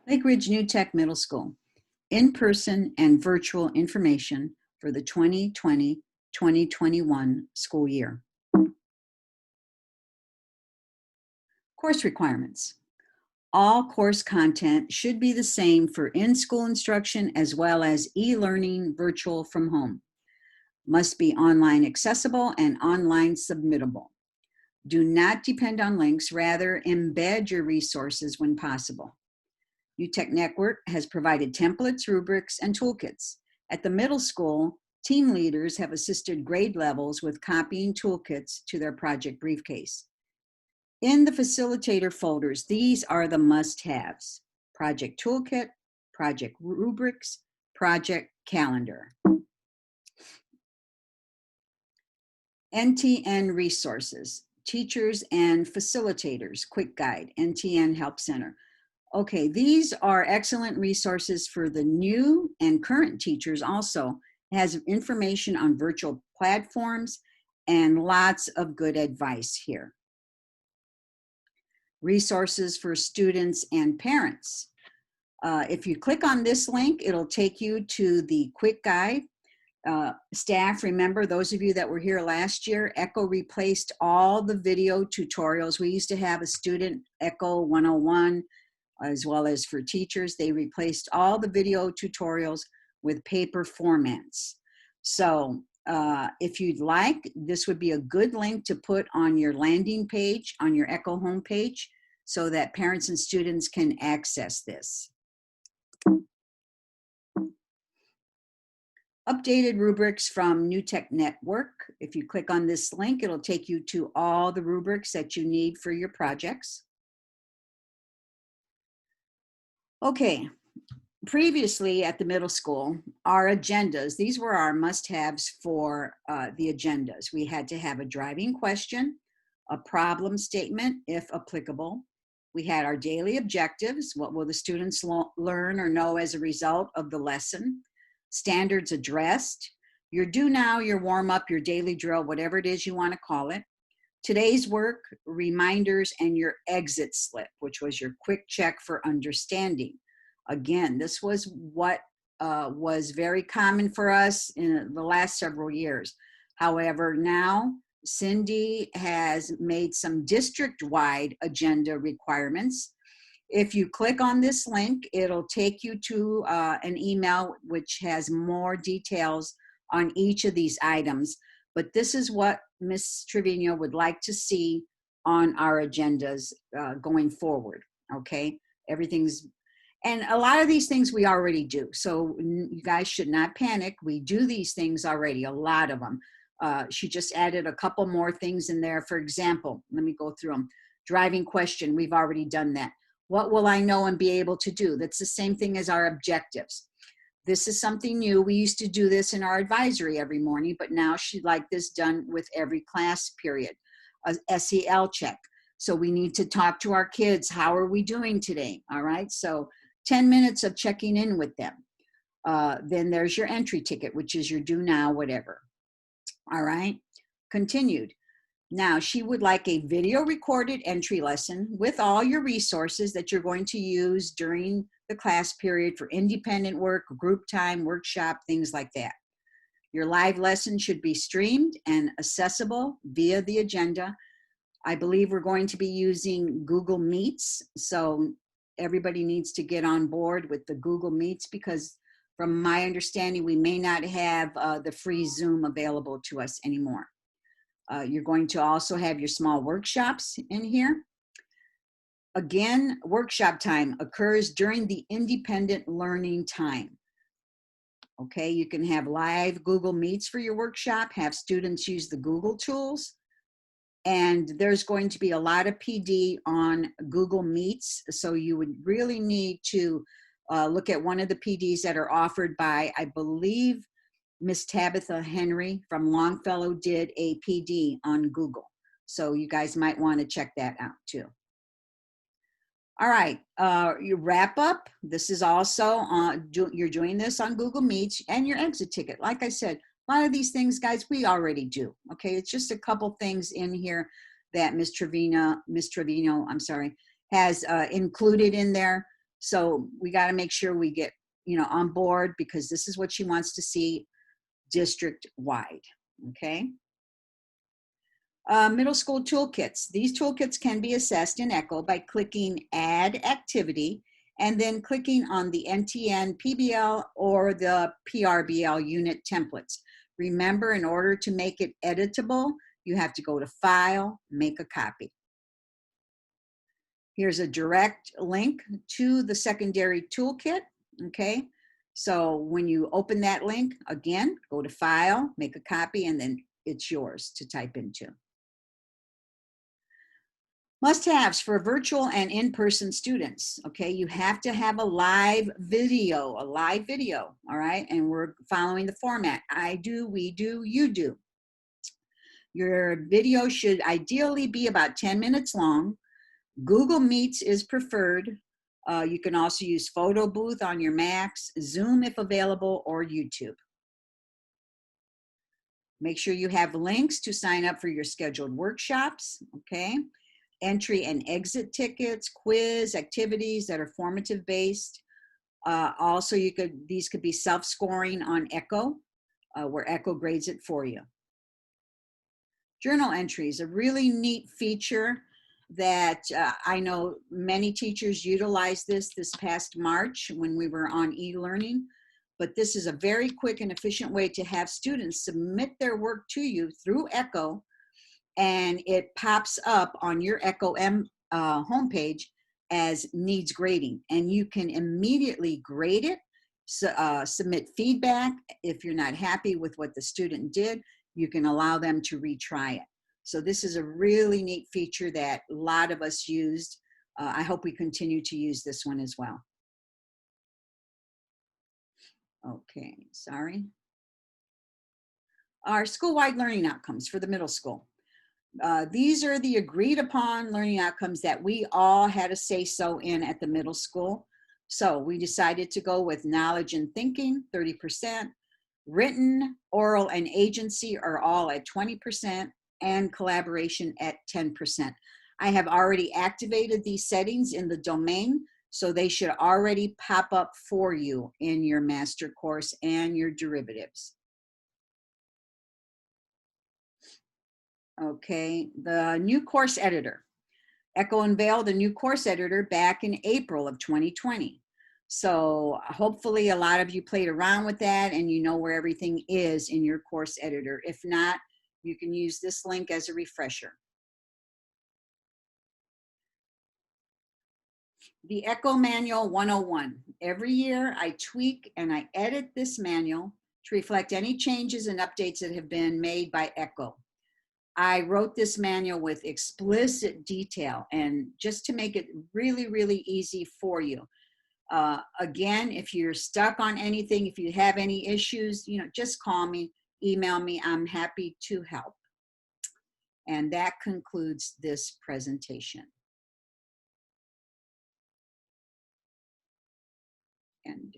Lake Ridge New Tech Middle School, in-person and virtual information for the 2020-2021 school year. Course requirements. All course content should be the same for in-school instruction as well as e-learning virtual from home. Must be online accessible and online submittable. Do not depend on links, rather embed your resources when possible. UTech Network has provided templates, rubrics, and toolkits. At the middle school, team leaders have assisted grade levels with copying toolkits to their project briefcase. In the facilitator folders, these are the must-haves: project toolkit, project rubrics, project calendar. NTN resources, teachers and facilitators, quick guide, NTN Help Center. Okay, these are excellent resources for the new and current teachers also. It has information on virtual platforms and lots of good advice here. Resources for students and parents. If you click on this link, it'll take you to the quick guide. Staff, remember, those of you that were here last year, Echo replaced all the video tutorials. We used to have a student Echo 101, as well as for teachers. They replaced all the video tutorials with paper formats. So if you'd like, this would be a good link to put on your landing page, on your Echo homepage, so that parents and students can access this. Updated rubrics from New Tech Network. If you click on this link, it'll take you to all the rubrics that you need for your projects. Okay, previously at the middle school, our agendas, these were our must-haves for the agendas. We had to have a driving question, a problem statement, if applicable. We had our daily objectives. What will the students learn or know as a result of the lesson? Standards addressed, your do now, your warm up, your daily drill, whatever it is you want to call it. Today's work, reminders, and your exit slip, which was your quick check for understanding. Again, this was what was very common for us in the last several years. However, now Cindy has made some district-wide agenda requirements. If you click on this link, it'll take you to an email which has more details on each of these items. But this is what Ms. Trevino would like to see on our agendas going forward, okay? Everything's, and a lot of these things we already do. So you guys should not panic. We do these things already, a lot of them. She just added a couple more things in there. For example, let me go through them. Driving question, we've already done that. What will I know and be able to do? That's the same thing as our objectives. This is something new. We used to do this in our advisory every morning, but now she'd like this done with every class period. A SEL check. So we need to talk to our kids. How are we doing today? All right. So 10 minutes of checking in with them. Then there's your entry ticket, which is your do now, whatever. All right. Continued. Now, she would like a video recorded entry lesson with all your resources that you're going to use during the class period for independent work, group time, workshop, things like that. Your live lesson should be streamed and accessible via the agenda. I believe we're going to be using Google Meets, so everybody needs to get on board with the Google Meets, because from my understanding, we may not have the free Zoom available to us anymore. You're going to also have your small workshops in here. Again, workshop time occurs during the independent learning time. Okay, you can have live Google Meets for your workshop, have students use the Google tools, and there's going to be a lot of PD on Google Meets, so you would really need to look at one of the PDs that are offered by, I believe, Miss Tabitha Henry from Longfellow did a PD on Google. So you guys might want to check that out too. All right, your wrap up. This is also on, you're doing this on Google Meets, and your exit ticket. Like I said, a lot of these things, guys, we already do. Okay, it's just a couple things in here that Miss Trevino, I'm sorry, has included in there. So we got to make sure we get, on board, because this is what she wants to see district wide. Okay. Middle school toolkits. These toolkits can be assessed in Echo by clicking Add Activity and then clicking on the NTN PBL or the PRBL unit templates. Remember, in order to make it editable, you have to go to File, Make a Copy. Here's a direct link to the secondary toolkit, okay? So when you open that link, again, go to File, Make a Copy, and then it's yours to type into. Must-haves for virtual and in-person students, okay? You have to have a live video, all right? And we're following the format. I do, we do, you do. Your video should ideally be about 10 minutes long. Google Meets is preferred. You can also use Photo Booth on your Macs, Zoom if available, or YouTube. Make sure you have links to sign up for your scheduled workshops, okay? Entry and exit tickets, quiz, activities that are formative based. Also, these could be self-scoring on Echo, where Echo grades it for you. Journal entries, a really neat feature that I know many teachers utilized this past March when we were on e-learning, but this is a very quick and efficient way to have students submit their work to you through Echo, and it pops up on your Echo M homepage as needs grading, and you can immediately grade it, submit feedback. If you're not happy with what the student did, you can allow them to retry it. So this is a really neat feature that a lot of us used. I hope we continue to use this one as well. Okay, sorry. Our school-wide learning outcomes for the middle school. These are the agreed upon learning outcomes that we all had a say-so in at the middle school. So we decided to go with knowledge and thinking, 30%, written, oral, and agency are all at 20%, and collaboration at 10%. I have already activated these settings in the domain, so they should already pop up for you in your master course and your derivatives. Okay, the new course editor. Echo unveiled a new course editor back in April of 2020. So hopefully a lot of you played around with that and you know where everything is in your course editor. If not, you can use this link as a refresher. The Echo Manual 101. Every year I tweak and I edit this manual to reflect any changes and updates that have been made by Echo. I wrote this manual with explicit detail, and just to make it really, really easy for you. Again, if you're stuck on anything, if you have any issues, just call me, email me. I'm happy to help. And that concludes this presentation. And